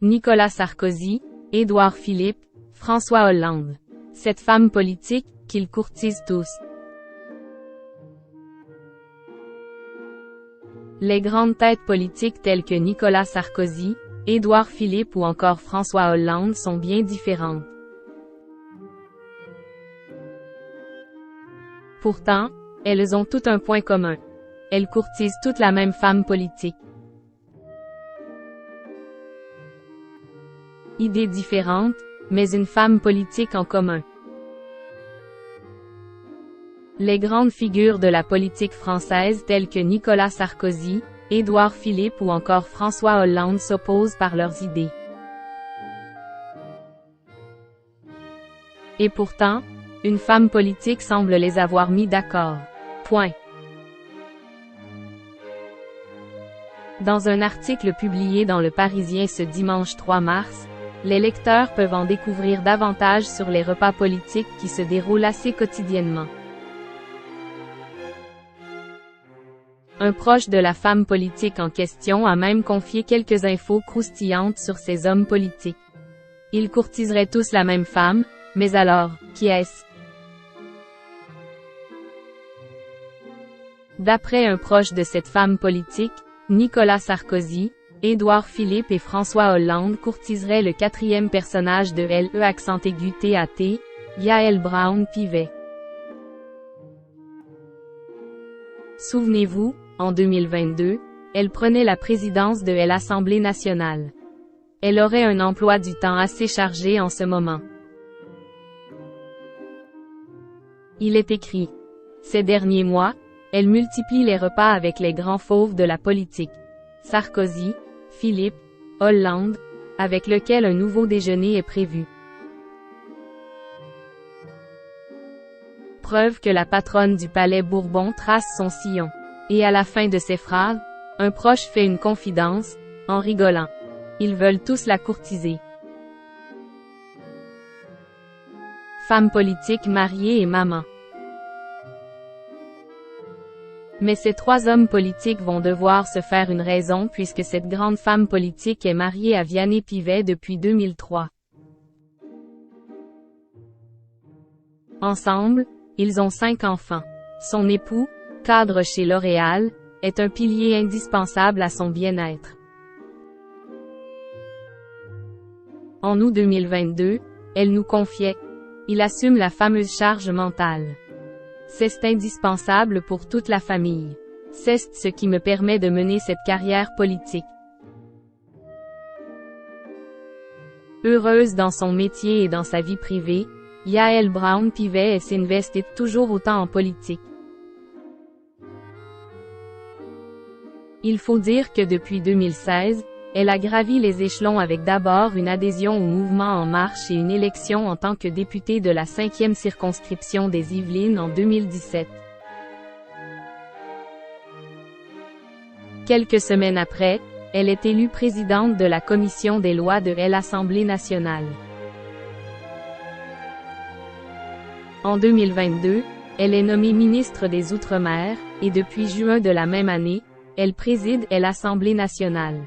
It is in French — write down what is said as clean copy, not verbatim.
Nicolas Sarkozy, Édouard Philippe, François Hollande. Cette femme politique, qu'ils courtisent tous. Les grandes têtes politiques telles que Nicolas Sarkozy, Édouard Philippe ou encore François Hollande sont bien différentes. Pourtant, elles ont toutes un point commun. Elles courtisent toutes la même femme politique. Idées différentes, mais une femme politique en commun. Les grandes figures de la politique française telles que Nicolas Sarkozy, Édouard Philippe ou encore François Hollande s'opposent par leurs idées. Et pourtant, une femme politique semble les avoir mis d'accord. Point. Dans un article publié dans Le Parisien ce dimanche 3 mars, les lecteurs peuvent en découvrir davantage sur les repas politiques qui se déroulent assez quotidiennement. Un proche de la femme politique en question a même confié quelques infos croustillantes sur ces hommes politiques. Ils courtiseraient tous la même femme, mais alors, qui est-ce? D'après un proche de cette femme politique, Nicolas Sarkozy, Édouard Philippe et François Hollande courtiseraient le quatrième personnage de LE_TAT, Yael Braun-Pivet. Souvenez-vous, en 2022, elle prenait la présidence de l'Assemblée nationale. Elle aurait un emploi du temps assez chargé en ce moment. Il est écrit. Ces derniers mois, elle multiplie les repas avec les grands fauves de la politique. Sarkozy, Philippe, Hollande, avec lequel un nouveau déjeuner est prévu. Preuve que la patronne du Palais Bourbon trace son sillon. Et à la fin de ses phrases, un proche fait une confidence, en rigolant. Ils veulent tous la courtiser. Femme politique mariée et maman. Mais ces trois hommes politiques vont devoir se faire une raison puisque cette grande femme politique est mariée à Vianney Pivet depuis 2003. Ensemble, ils ont 5 enfants. Son époux, cadre chez L'Oréal, est un pilier indispensable à son bien-être. En août 2022, elle nous confiait « Il assume la fameuse charge mentale. C'est indispensable pour toute la famille. C'est ce qui me permet de mener cette carrière politique. » Heureuse dans son métier et dans sa vie privée, Yael Braun-Pivet s'investit toujours autant en politique. Il faut dire que depuis 2016, elle a gravi les échelons avec d'abord une adhésion au mouvement En Marche et une élection en tant que députée de la 5e circonscription des Yvelines en 2017. Quelques semaines après, elle est élue présidente de la commission des lois de l'Assemblée nationale. En 2022, elle est nommée ministre des Outre-mer, et depuis juin de la même année, elle préside l'Assemblée nationale.